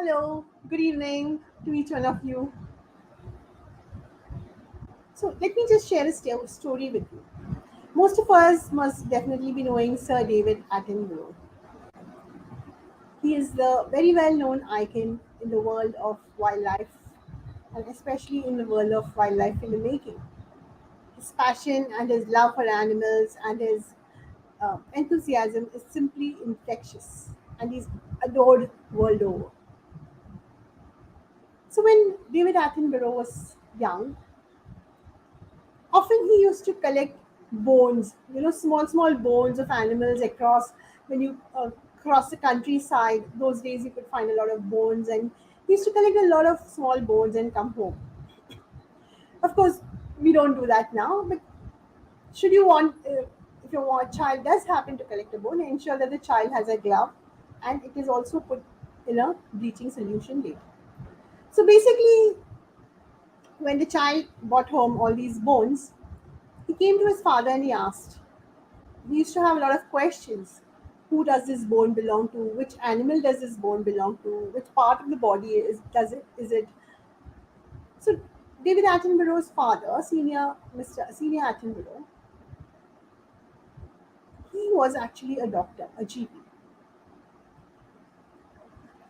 Hello, good evening to each one of you. So, let me just share a story with you. Most of us must definitely be knowing Sir David Attenborough. He is the very well known icon in the world of wildlife and especially in the world of wildlife filmmaking. His passion and his love for animals and his enthusiasm is simply infectious and he's adored world over. So, when David Attenborough was young, often he used to collect bones, small bones of animals across when you cross the countryside. Those days you could find a lot of bones, and he used to collect a lot of small bones and come home. Of course, we don't do that now, but should you want, if your child does happen to collect a bone, ensure that the child has a glove and it is also put in a bleaching solution later. So basically, when the child brought home all these bones, he came to his father and he asked, we used to have a lot of questions. Who does this bone belong to? Which animal does this bone belong to? Which part of the body is it? So David Attenborough's father, Senior Attenborough, he was actually a doctor, a GP.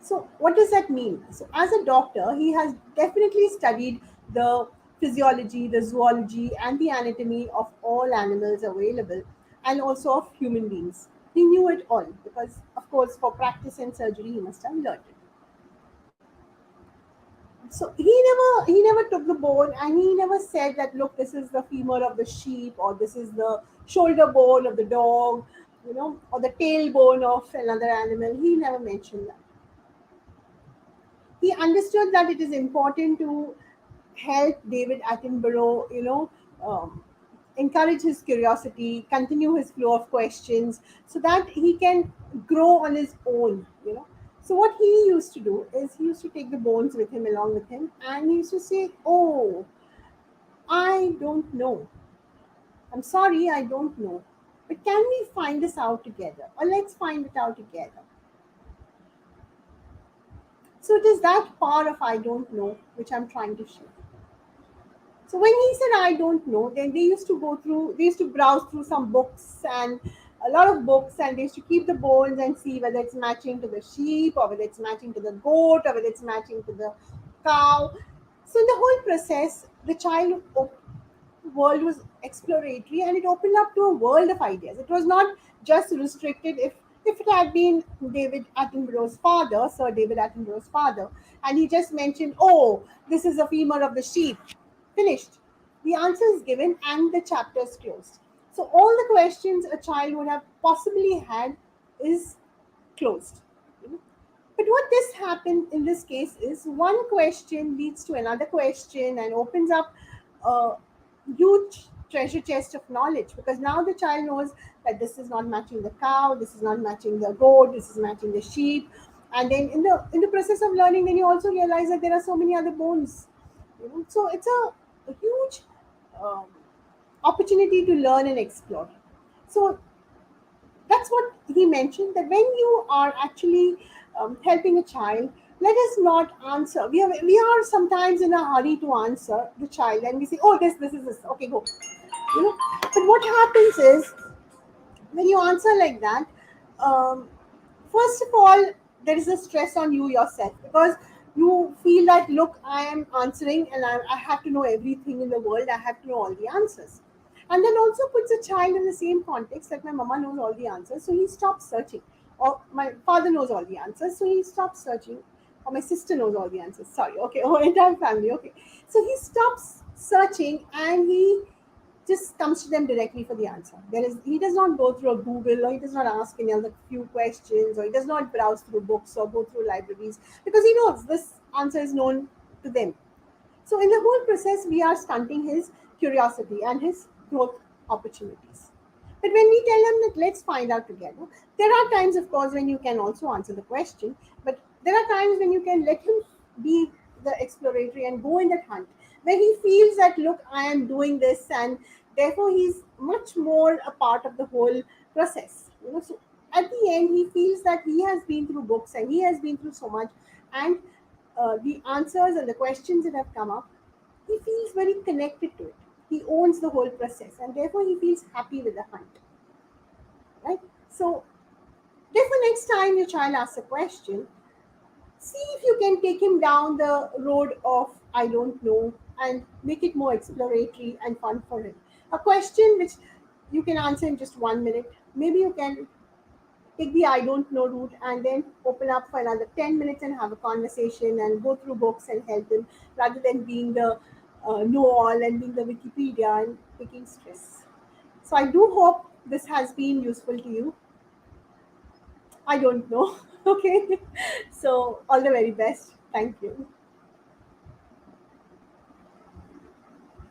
So what does that mean? So as a doctor, he has definitely studied the physiology, the zoology, and the anatomy of all animals available, and also of human beings. He knew it all because, of course, for practice and surgery, he must have learned it. So he never took the bone, and he never said that, look, this is the femur of the sheep, or this is the shoulder bone of the dog, or the tailbone of another animal. He never mentioned that. He understood that it is important to help David Attenborough, encourage his curiosity, continue his flow of questions, so that he can grow on his own. So what he used to do is he used to take the bones with him, along with him, and he used to say, "Oh, I don't know. I'm sorry, I don't know. But can we find this out together? Or let's find it out together." So it is that part of I don't know which I'm trying to share. So when he said I don't know, then they used to browse through some books and a lot of books, and they used to keep the bones and see whether it's matching to the sheep, or whether it's matching to the goat, or whether it's matching to the cow. So in the whole process, the world was exploratory, and it opened up to a world of ideas. It was not just restricted. If it had been Sir David Attenborough's father, and he just mentioned, "Oh, this is a femur of the sheep," finished. The answer is given and the chapter is closed. So all the questions a child would have possibly had is closed. But what this happened in this case is one question leads to another question and opens up a huge treasure chest of knowledge, because now the child knows that this is not matching the cow, this is not matching the goat, this is matching the sheep. And then in the process of learning, then you also realize that there are so many other bones. So it's a huge um, opportunity to learn and explore. So that's what he mentioned, that when you are actually helping a child, let us not answer. We are sometimes in a hurry to answer the child, and we say, "Oh, this is this. Okay, go." But what happens is, when you answer like that, um, first of all, there is a stress on you yourself, because you feel that, look, I am answering, and I have to know everything in the world. I have to know all the answers. And then also puts a child in the same context, that my mama knows all the answers, so he stops searching. Or my father knows all the answers, so he stops searching. Or my sister knows all the answers. Sorry, okay, or entire family, okay. So he stops searching, and he just comes to them directly for the answer. He does not go through a Google, or he does not ask any other few questions, or he does not browse through books or go through libraries, because he knows this answer is known to them. So in the whole process, we are stunting his curiosity and his growth opportunities. But when we tell him that let's find out together, there are times, of course, when you can also answer the question, but there are times when you can let him be the exploratory and go in that hunt, where he feels that, look, I am doing this, and therefore he's much more a part of the whole process. So at the end he feels that he has been through books and he has been through so much, and the answers and the questions that have come up, he feels very connected to it. He owns the whole process, and therefore he feels happy with the hunt, right? So therefore, next time your child asks a question, see if you can take him down the road of I don't know and make it more exploratory and fun for him. A question which you can answer in just 1 minute. Maybe you can take the I don't know route and then open up for another 10 minutes and have a conversation and go through books and help them, rather than being the know all and being the Wikipedia and taking stress. So I do hope this has been useful to you. I don't know. Okay. So all the very best. Thank you.